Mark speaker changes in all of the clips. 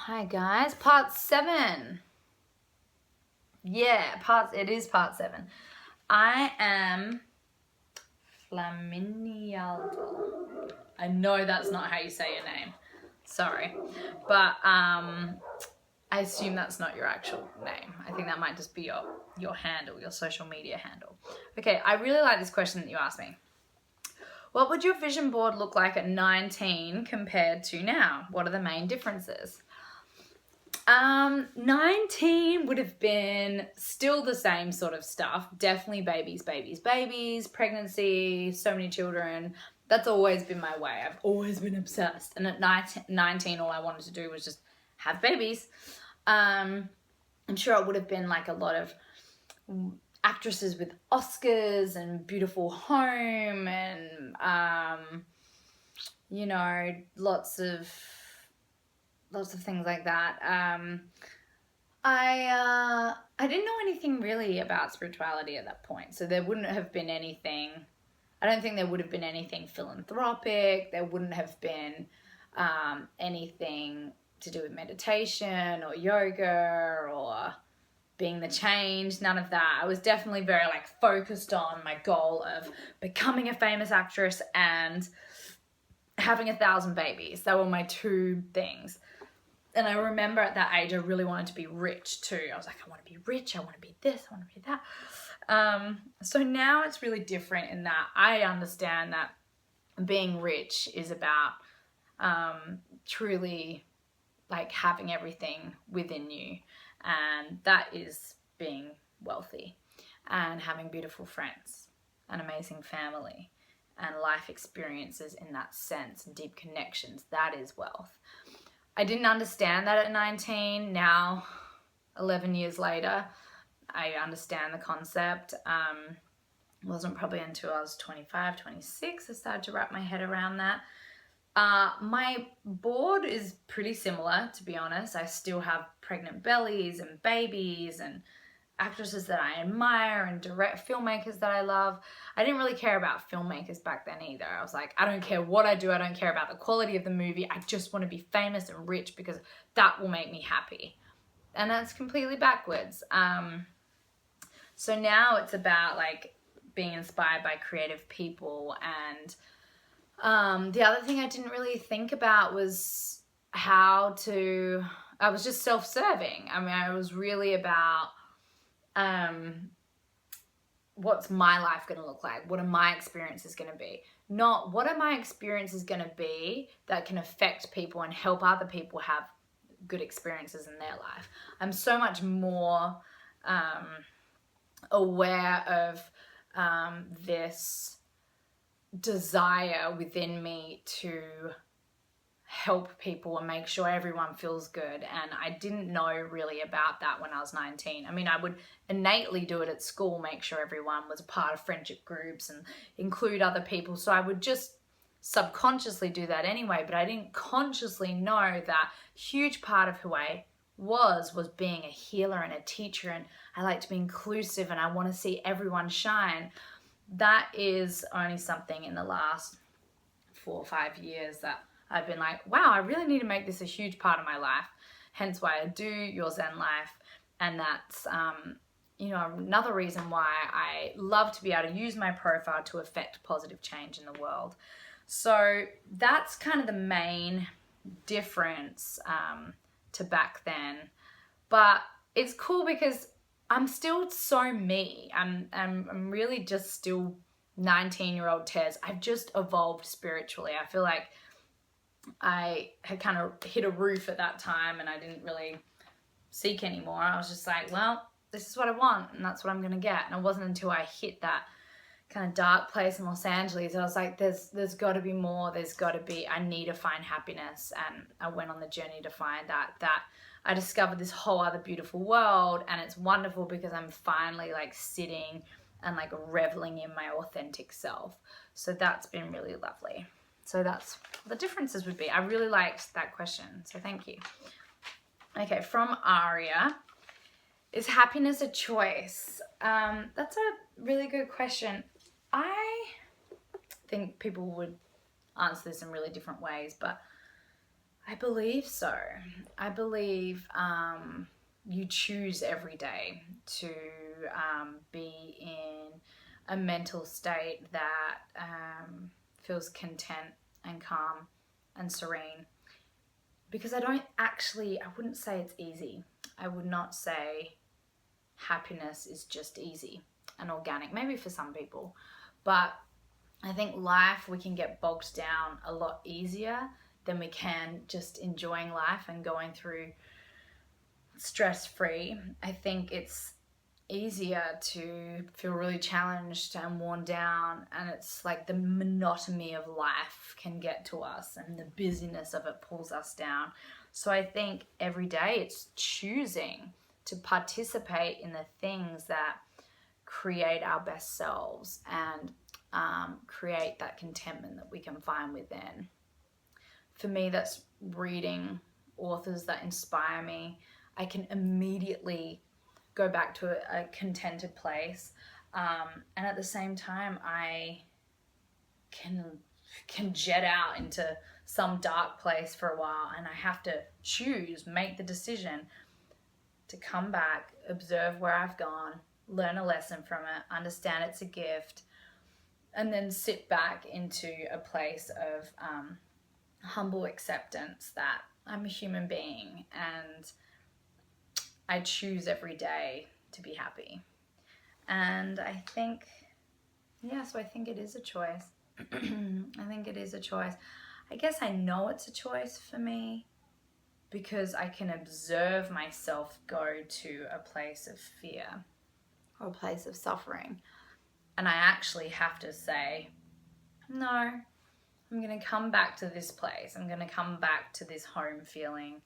Speaker 1: Hi guys, part 7. It is part 7. I am Flaminialdo. I know that's not how you say your name. Sorry. But I assume that's not your actual name. I think that might just be your handle, your social media handle. Okay, I really like this question that you asked me. What would your vision board look like at 19 compared to now? What are the main differences? 19 would have been still the same sort of stuff. Definitely babies, pregnancy, so many children. That's always been my way. I've always been obsessed. And at 19, all I wanted to do was just have babies. I'm sure it would have been like a lot of actresses with Oscars and beautiful home and, lots of things like that. I didn't know anything really about spirituality at that point, so there wouldn't have been anything. I don't think there would have been anything philanthropic. There wouldn't have been anything to do with meditation or yoga or being the change. None of that. I was definitely very focused on my goal of becoming a famous actress and having 1,000 babies. They were my two things. And I remember at that age, I really wanted to be rich too. I was like, I want to be rich. I want to be this. I want to be that. So now it's really different in that I understand that being rich is about truly having everything within you. And that is being wealthy and having beautiful friends, an amazing family, and life experiences in that sense, and deep connections. That is wealth. I didn't understand that at 19. Now, 11 years later, I understand the concept. It wasn't probably until I was 25, 26 I started to wrap my head around that. My board is pretty similar, to be honest. I still have pregnant bellies and babies and actresses that I admire and direct filmmakers that I love. I didn't really care about filmmakers back then either. I was like, I don't care what I do. I don't care about the quality of the movie. I just want to be famous and rich because that will make me happy. And that's completely backwards. So now it's about being inspired by creative people. And the other thing I didn't really think about was I was just self-serving. I mean, I was really about what's my life going to look like? What are my experiences going to be? Not what are my experiences going to be that can affect people and help other people have good experiences in their life. I'm so much more aware of this desire within me to help people and make sure everyone feels good. And I didn't know really about that when I was 19. I mean, I would innately do it at school, make sure everyone was a part of friendship groups and include other people. So I would just subconsciously do that anyway, but I didn't consciously know that huge part of who I was being a healer and a teacher, and I like to be inclusive and I want to see everyone shine. That is only something in the last 4 or 5 years that I've been like, wow, I really need to make this a huge part of my life. Hence why I do Your Zen Life. And that's, another reason why I love to be able to use my profile to affect positive change in the world. So that's kind of the main difference to back then. But it's cool because I'm still so me. I'm really just still 19-year-old Tez. I've just evolved spiritually. I feel like I had kind of hit a roof at that time and I didn't really seek anymore. I was just like, well, this is what I want and that's what I'm going to get. And it wasn't until I hit that kind of dark place in Los Angeles, I was like, there's got to be more. I need to find happiness. And I went on the journey to find that I discovered this whole other beautiful world. And it's wonderful because I'm finally sitting and reveling in my authentic self. So that's been really lovely. So that's what the differences would be. I really liked that question, so thank you. Okay, from Aria, is happiness a choice? That's a really good question. I think people would answer this in really different ways, but I believe so. I believe you choose every day to be in a mental state that feels content and calm and serene. Because I wouldn't say it's easy. I would not say happiness is just easy and organic, maybe for some people. But I think life, we can get bogged down a lot easier than we can just enjoying life and going through stress-free. I think it's easier to feel really challenged and worn down, and it's like the monotony of life can get to us and the busyness of it pulls us down. So I think every day it's choosing to participate in the things that create our best selves and create that contentment that we can find within. For me, that's reading authors that inspire me. I can immediately go back to a contented place, and at the same time I can jet out into some dark place for a while, and I have to make the decision to come back, observe where I've gone, learn a lesson from it, understand it's a gift, and then sit back into a place of humble acceptance that I'm a human being and I choose every day to be happy. And I think, so I think it is a choice. I think it is a choice. I guess I know it's a choice for me because I can observe myself go to a place of fear or a place of suffering. And I actually have to say, no, I'm going to come back to this place. I'm going to come back to this home feeling.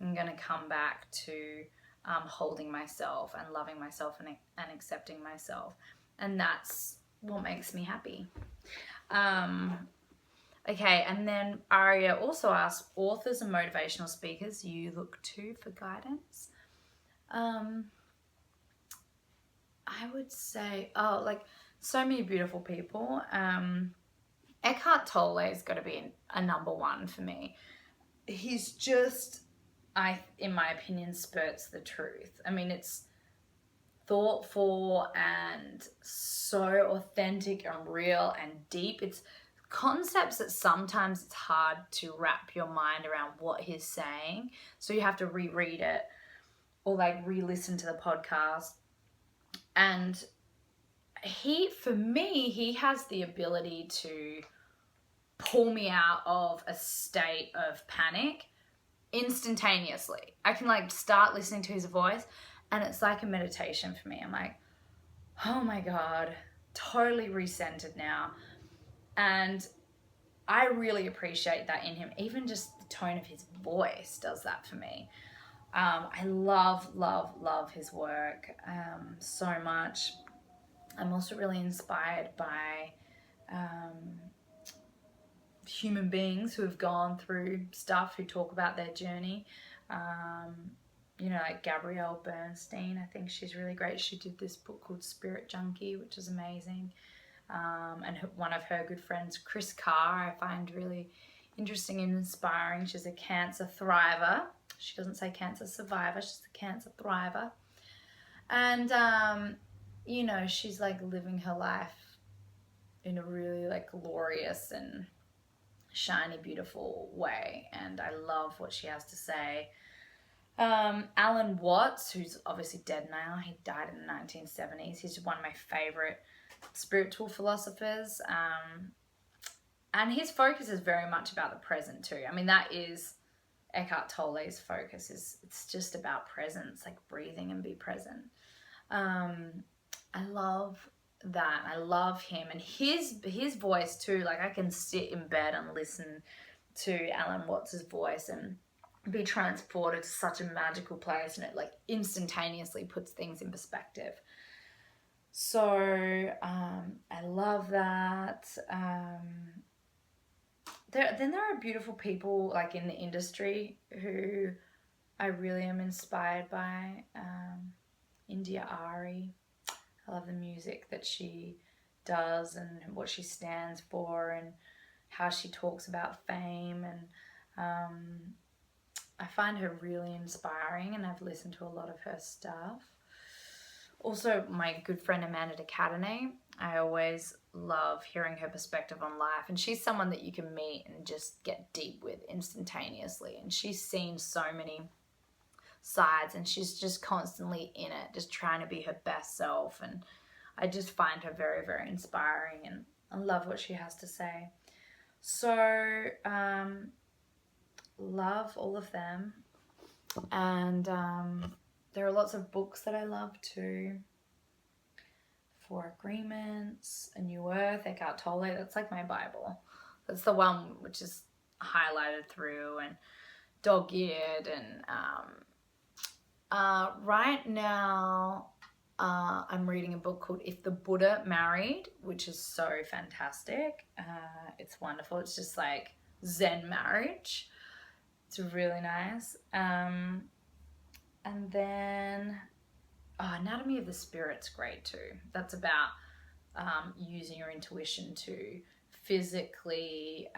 Speaker 1: I'm going to come back to holding myself and loving myself and accepting myself. And that's what makes me happy. Okay, and then Aria also asked, authors and motivational speakers you look to for guidance? I would say, so many beautiful people. Eckhart Tolle's got to be a number one for me. He's just, in my opinion, spurts the truth. I mean, it's thoughtful and so authentic and real and deep. It's concepts that sometimes it's hard to wrap your mind around what he's saying. So you have to reread it or re-listen to the podcast. And he has the ability to pull me out of a state of panic instantaneously. I can start listening to his voice and it's like a meditation for me. I'm like, oh my God, totally recentered now. And I really appreciate that in him. Even just the tone of his voice does that for me. I love his work so much. I'm also really inspired by human beings who have gone through stuff, who talk about their journey. Like Gabrielle Bernstein, I think she's really great. She did this book called Spirit Junkie, which is amazing. And one of her good friends, Chris Carr, I find really interesting and inspiring. She's a cancer thriver. She doesn't say cancer survivor, she's a cancer thriver. And, she's living her life in a really glorious and shiny, beautiful way. And I love what she has to say. Alan Watts, who's obviously dead now, he died in the 1970s. He's one of my favorite spiritual philosophers. And his focus is very much about the present too. I mean, that is Eckhart Tolle's focus, it's just about presence, breathing and be present. I love that. I love him and his voice too. I can sit in bed and listen to Alan Watts' voice and be transported to such a magical place, and it instantaneously puts things in perspective. So I love that. There are beautiful people in the industry who I really am inspired by. India Ari, I love the music that she does and what she stands for and how she talks about fame. And find her really inspiring, and I've listened to a lot of her stuff. Also, my good friend Amanda DeCadenet, I always love hearing her perspective on life, and she's someone that you can meet and just get deep with instantaneously, and she's seen so many sides, and she's just constantly in it, just trying to be her best self, and I just find her very, very inspiring, and I love what she has to say. So love all of them, and there are lots of books that I love too. Four Agreements, A New Earth, Eckhart Tolle. That's like my Bible. That's the one which is highlighted through, and dog-eared. And right now I'm reading a book called If the Buddha Married, which is so fantastic. It's wonderful. It's just like Zen marriage. It's really nice. And then Anatomy of the Spirit's great too. That's about using your intuition to physically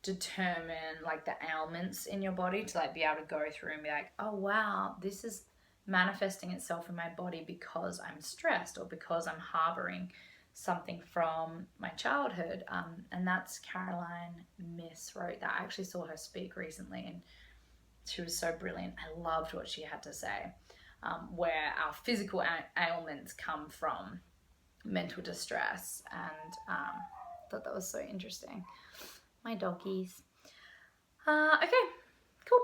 Speaker 1: determine like the ailments in your body, to like be able to go through and be like, oh wow, this is manifesting itself in my body because I'm stressed or because I'm harboring something from my childhood. And that's Caroline Miss wrote that. I actually saw her speak recently, and she was so brilliant. I loved what she had to say, where our physical ailments come from mental distress, and thought that was so interesting. My doggies. Okay, cool.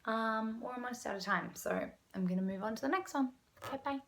Speaker 1: We're almost out of time, so I'm gonna move on to the next one. Okay, bye.